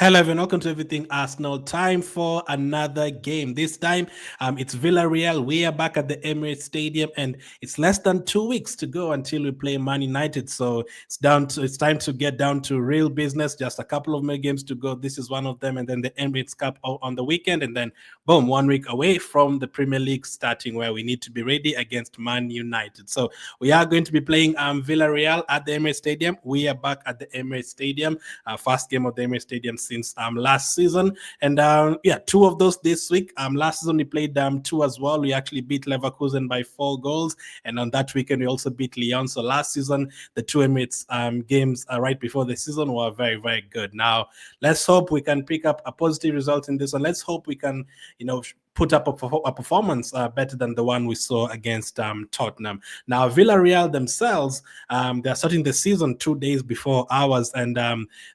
Hello everyone, welcome to Everything Arsenal. Time for another game. This time, it's Villarreal. We are back at the Emirates Stadium, and it's less than 2 weeks to go until we play Man United. So it's time to get down to real business. Just a couple of more games to go. This is one of them, and then the Emirates Cup on the weekend, and then boom, 1 week away from the Premier League starting, where we need to be ready against Man United. So we are going to be playing Villarreal at the Emirates Stadium. We are back at the Emirates Stadium. First game of the Emirates Stadium since last season, and two of those this week. Last season we played two as well. We actually beat Leverkusen by 4 goals, and on that weekend we also beat Lyon. So last season the two Emirates games right before the season were very, very good. Now let's hope we can pick up a positive result in this one. Let's hope we can, put up a performance better than the one we saw against Tottenham. Now, Villarreal themselves, they're starting the season 2 days before ours, and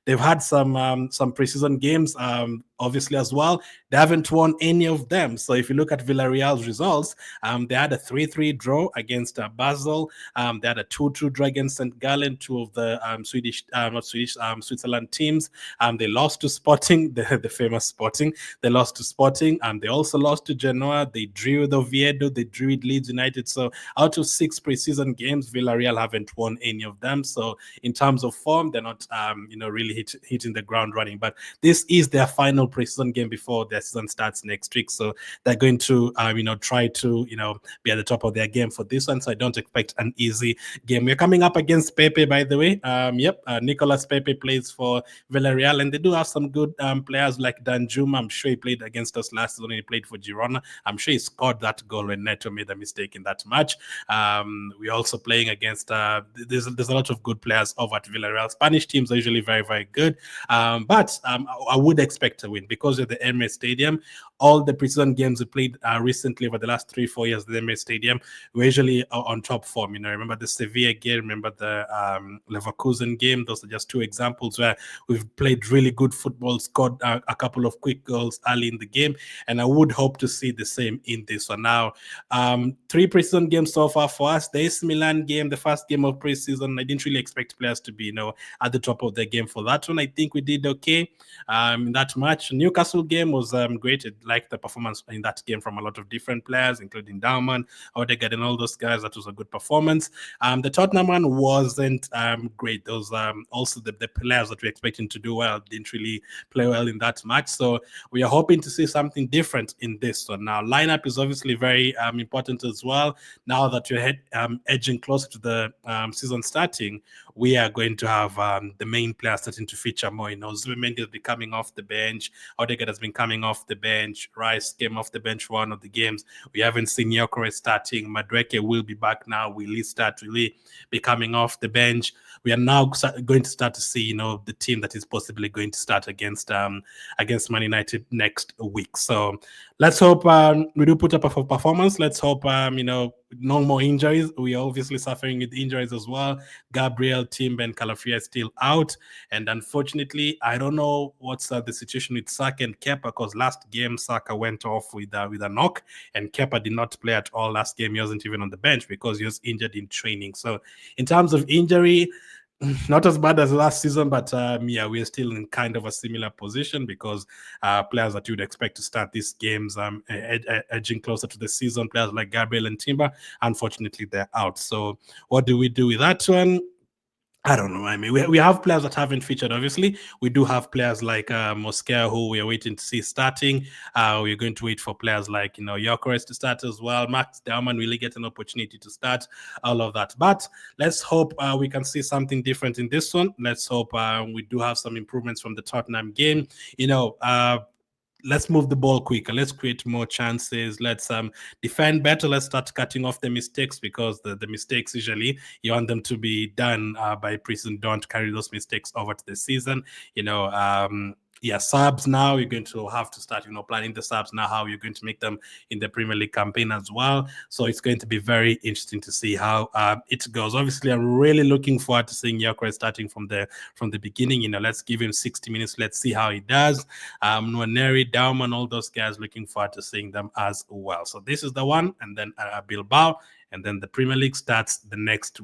they've had some preseason games, obviously, as well. They haven't won any of them. So if you look at Villarreal's results, they had a 3-3 draw against Basel. They had a 2-2 draw against St. Gallen, two of the Switzerland teams. They lost to Sporting, the famous Sporting. They lost to Sporting, and they also lost to Genoa. They drew with Oviedo. They drew with Leeds United. So out of 6 preseason games, Villarreal haven't won any of them. So in terms of form, they're not, really hitting the ground running. But this is their final preseason game before their season starts next week. So they're going to, try to, be at the top of their game for this one. So I don't expect an easy game. We're coming up against Pepe, by the way. Nicolas Pepe plays for Villarreal, and they do have some good players like Danjuma. I'm sure he played against us last season. He played for Girona. I'm sure he scored that goal when Neto made a mistake in that match. We're also playing against, there's a lot of good players over at Villarreal. Spanish teams are usually very, very good. But I would expect a win because of the Emirates Stadium. All the preseason games we played recently over the last 3-4 years at the Emirates Stadium, we're usually on top form. Remember the Sevilla game, remember the Leverkusen game. Those are just 2 examples where we've played really good football, scored a couple of quick goals early in the game, and I would hope to see the same in this one. Now, 3 preseason games so far for us. The AC Milan game, the first game of preseason, I didn't really expect players to be, at the top of their game for that one. I think we did okay in that match. Newcastle game was great. I liked the performance in that game from a lot of different players, including Daumann, Odegaard, and all those guys. That was a good performance. The Tottenham one wasn't great. Those also the players that we expecting to do well didn't really play well in that match. So we are hoping to see something different in this one. Now, lineup is obviously very important as well. Now that we're edging closer to the season starting, we are going to have the main players starting to feature more. Zubimendi has been coming off the bench. Odegaard has been coming off the bench. Rice came off the bench for one of the games. We haven't seen Gyokeres starting. Madueke will be back now. Will he start? Will he be coming off the bench? We are now going to start to see, the team that is possibly going to start against Man United next week. So let's hope we do put up a performance. Let's hope, no more injuries. We are obviously suffering with injuries as well. Gabriel, Timber, and Calafia still out. And unfortunately, I don't know what's the situation with Saka and Kepa, because last game Saka went off with a knock, and Kepa did not play at all last game. He wasn't even on the bench because he was injured in training. So in terms of injury, not as bad as last season, but we're still in kind of a similar position because players that you'd expect to start these games edging closer to the season, players like Gabriel and Timber, unfortunately they're out. So what do we do with that one? I don't know. I mean, we have players that haven't featured, obviously. We do have players like Mosquera, who we are waiting to see starting. We're going to wait for players like, Gyokeres to start as well. Max Daumann really get an opportunity to start, all of that. But let's hope we can see something different in this one. Let's hope we do have some improvements from the Tottenham game. Let's move the ball quicker. Let's create more chances. Let's defend better. Let's start cutting off the mistakes, because the mistakes, usually you want them to be done by preseason. Don't carry those mistakes over to the season. Subs now, you're going to have to start, planning the subs now, how you're going to make them in the Premier League campaign as well. So it's going to be very interesting to see how it goes. Obviously, I'm really looking forward to seeing Gyokeres starting from the beginning. Let's give him 60 minutes. Let's see how he does. Nwaneri, Daumann, all those guys, looking forward to seeing them as well. So this is the one, and then Bilbao. and then the Premier League starts the next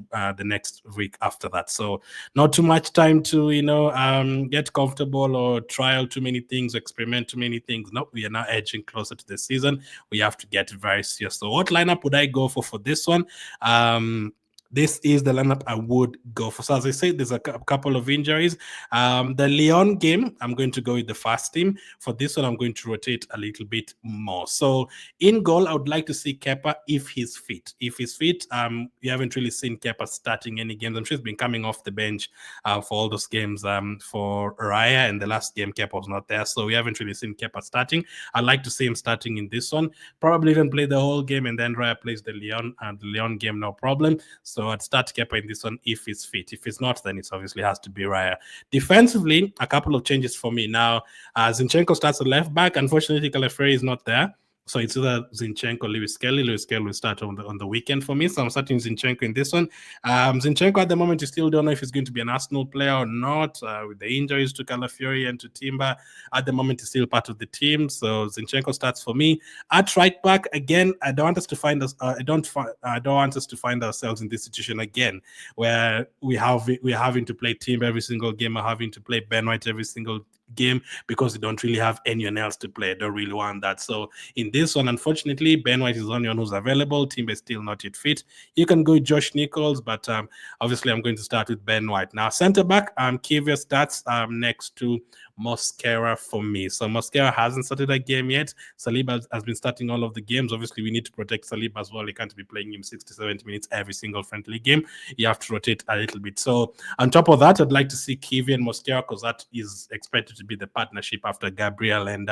week after that. So not too much time to get comfortable or trial too many things, experiment too many things. No, we are now edging closer to the season. We have to get very serious. So what lineup would I go for this one? This is the lineup I would go for. So as I said, there's a couple of injuries. The Lyon game, I'm going to go with the first team. For this one, I'm going to rotate a little bit more. So in goal, I would like to see Kepa if he's fit. If he's fit, we haven't really seen Kepa starting any games. I'm sure he's been coming off the bench for all those games for Raya, and the last game Kepa was not there. So we haven't really seen Kepa starting. I'd like to see him starting in this one. Probably even play the whole game, and then Raya plays the Lyon game, no problem. So I'd start Kepa in this one if he's fit. If he's not, then it obviously has to be Raya. Defensively, a couple of changes for me. Now, Zinchenko starts at left back. Unfortunately, Calaferi is not there. So it's either Zinchenko, Lewis Kelly. Lewis Kelly will start on the weekend for me. So I'm starting Zinchenko in this one. Zinchenko at the moment, you still don't know if he's going to be an Arsenal player or not. With the injuries to Calafiori and to Timber, at the moment, he's still part of the team. So Zinchenko starts for me. At right back, again, I don't want us to find ourselves in this situation again, where we're having to play Timber every single game, or having to play Ben White every single game, because we don't really have anyone else to play. I don't really want that. So in this one, unfortunately, Ben White is the only one who's available. Timber is still not yet fit. You can go with Josh Nichols, but obviously I'm going to start with Ben White. Now, centre back, Kiwior starts next to Mosquera for me. So Mosquera hasn't started a game yet. Saliba has been starting all of the games. Obviously, we need to protect Saliba as well. You can't be playing him 60, 70 minutes every single friendly game. You have to rotate a little bit. So on top of that, I'd like to see Kiwior and Mosquera, because that is expected to be the partnership after Gabriel and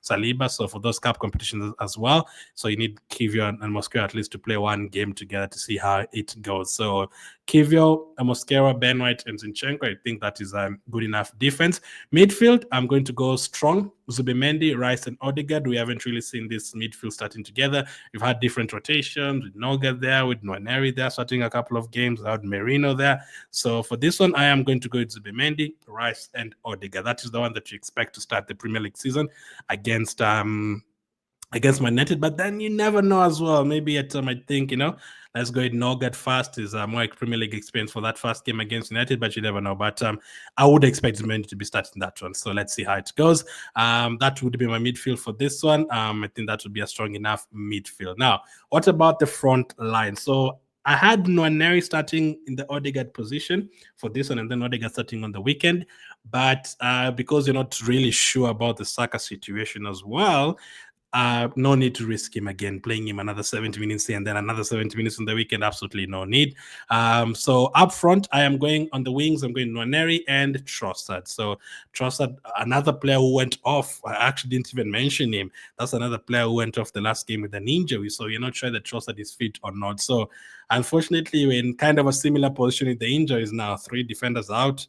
Saliba. So for those cup competitions as well. So you need Kiwior and Mosquera at least to play one game together to see how it goes. So Kiwior, Mosquera, Ben White, and Zinchenko, I think that is good enough defense. Midfield, I'm going to go strong. Zubimendi, Rice, and Odegaard. We haven't really seen this midfield starting together. We've had different rotations with Noga there, with Nwaneri there, starting a couple of games, without Merino there. So for this one, I am going to go with Zubimendi, Rice, and Odegaard. That is the one that you expect to start the Premier League season against Man United, but then you never know as well. Maybe at I think, let's go with Nogat first. Is more Premier League experience for that first game against United, but you never know. But I would expect Zubimendi to be starting that one. So let's see how it goes. That would be my midfield for this one. I think that would be a strong enough midfield. Now, what about the front line? So I had Nwaneri starting in the Odegaard position for this one, and then Odegaard starting on the weekend. But because you're not really sure about the Saka situation as well, no need to risk him again, playing him another 70 minutes here and then another 70 minutes on the weekend. Absolutely no need. So up front, I am going on the wings. I'm going Nwaneri and Trossard. So Trossard, another player who went off. I actually didn't even mention him. That's another player who went off the last game with an injury. So you're not sure that Trossard is fit or not. So unfortunately, we're in kind of a similar position with the injuries now. 3 defenders out.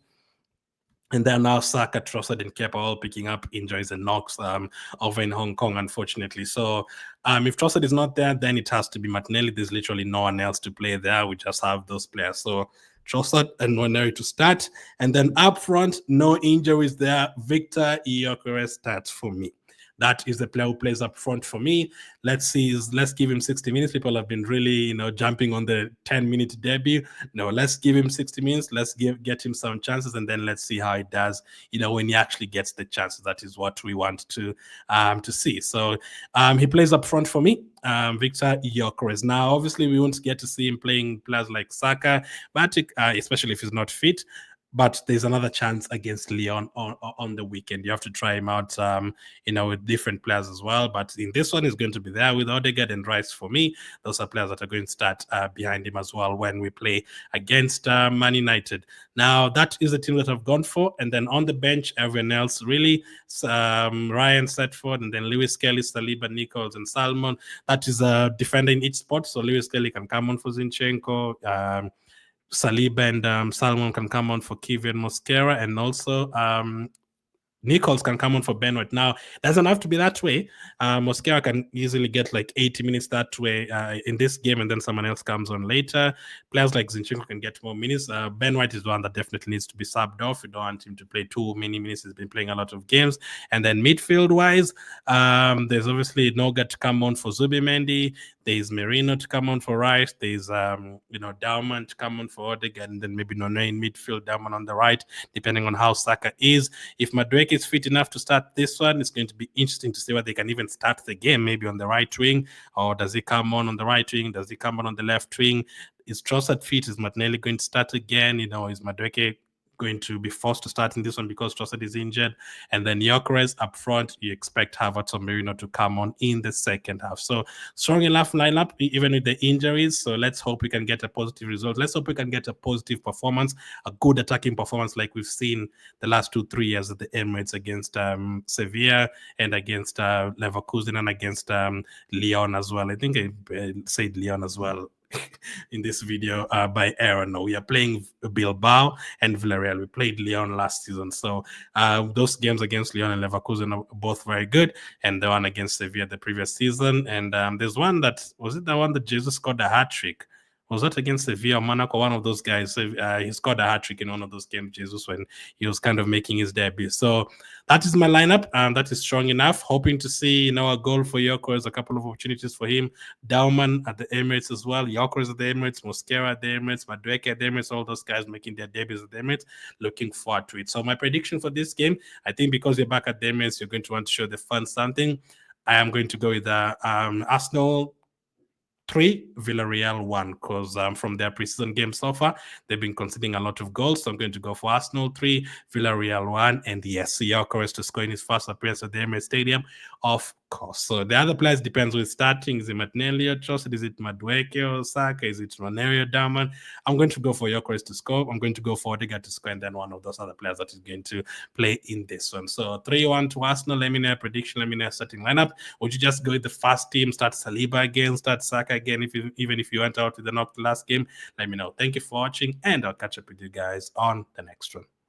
And then now Saka, Trossard, and Kepa all picking up injuries and knocks over in Hong Kong, unfortunately. So if Trossard is not there, then it has to be Martinelli. There's literally no one else to play there. We just have those players. So Trossard and Nwaneri to start. And then up front, no injuries there. Viktor Gyokeres starts for me. That is the player who plays up front for me. Let's give him 60 minutes. People have been really, jumping on the 10-minute debut. No, let's give him 60 minutes. Let's get him some chances, and then let's see how he does, when he actually gets the chances. That is what we want to see. So he plays up front for me, Viktor Gyokeres. Now, obviously, we won't get to see him playing players like Saka, but especially if he's not fit. But there's another chance against Lyon on the weekend. You have to try him out, with different players as well. But in this one, he's going to be there with Odegaard and Rice for me. Those are players that are going to start behind him as well when we play against Man United. Now, that is the team that I've gone for. And then on the bench, everyone else, really, Ryan Setford, and then Lewis Kelly, Saliba, Nichols, and Salmon. That is a defender in each spot. So Lewis Kelly can come on for Zinchenko. Saliba and Salmon can come on for Kiwior and Mosquera, and also Nichols can come on for Ben White. Now, it doesn't have to be that way. Mosquera can easily get like 80 minutes that way in this game, and then someone else comes on later. Players like Zinchenko can get more minutes. Ben White is the one that definitely needs to be subbed off. We don't want him to play too many minutes. He's been playing a lot of games. And then midfield-wise, there's obviously Noga to come on for Zubimendi. There's Merino to come on for right. There's Dauman to come on for Odegaard, and then maybe None in midfield, Dauman on the right, depending on how Saka is. If Madueke is fit enough to start this one, it's going to be interesting to see whether they can even start the game, maybe on the right wing, or does he come on the right wing? Does he come on the left wing? Is Trossard fit? Is Martinelli going to start again? Is Madueke going to be forced to start in this one because Trossard is injured? And then Gyokeres up front, you expect Havertz or Merino to come on in the second half. So strong enough lineup, even with the injuries. So let's hope we can get a positive result. Let's hope we can get a positive performance, a good attacking performance like we've seen the last 2-3 years at the Emirates against Sevilla and against Leverkusen and against Lyon as well. I think I said Lyon as well in this video by error. No, we are playing Bilbao and Villarreal. We played Lyon last season. So those games against Lyon and Leverkusen are both very good. And the one against Sevilla the previous season. And there's one was it the one that Jesus scored a hat-trick? Was that against Sevilla or Monaco? One of those guys. He scored a hat-trick in one of those games, Jesus, when he was kind of making his debut. So that is my lineup. That is strong enough. Hoping to see a goal for Gyokeres, a couple of opportunities for him. Dauman at the Emirates as well. Gyokeres at the Emirates, Mosquera at the Emirates, Madueke at the Emirates, all those guys making their debuts at the Emirates. Looking forward to it. So my prediction for this game, I think because you're back at the Emirates, you're going to want to show the fans something. I am going to go with Arsenal 3, Villarreal 1, because from their preseason game so far, they've been conceding a lot of goals. So I'm going to go for Arsenal 3, Villarreal 1, and yes, Gyokeres to score in his first appearance at the Emirates Stadium, of course. So the other players depends who's starting. Is it Martinelli or Trossard? Is it Madueke or Saka? Is it Ranieri or Dauman? I'm going to go for Gyokeres to score. I'm going to go for Odegaard to score, and then one of those other players that is going to play in this one. So 3-1 to Arsenal. Let me know a prediction. Let me know a starting lineup. Would you just go with the first team, start Saliba again, start Saka again, even if you went out with the knock the last game? Let me know. Thank you for watching, and I'll catch up with you guys on the next one.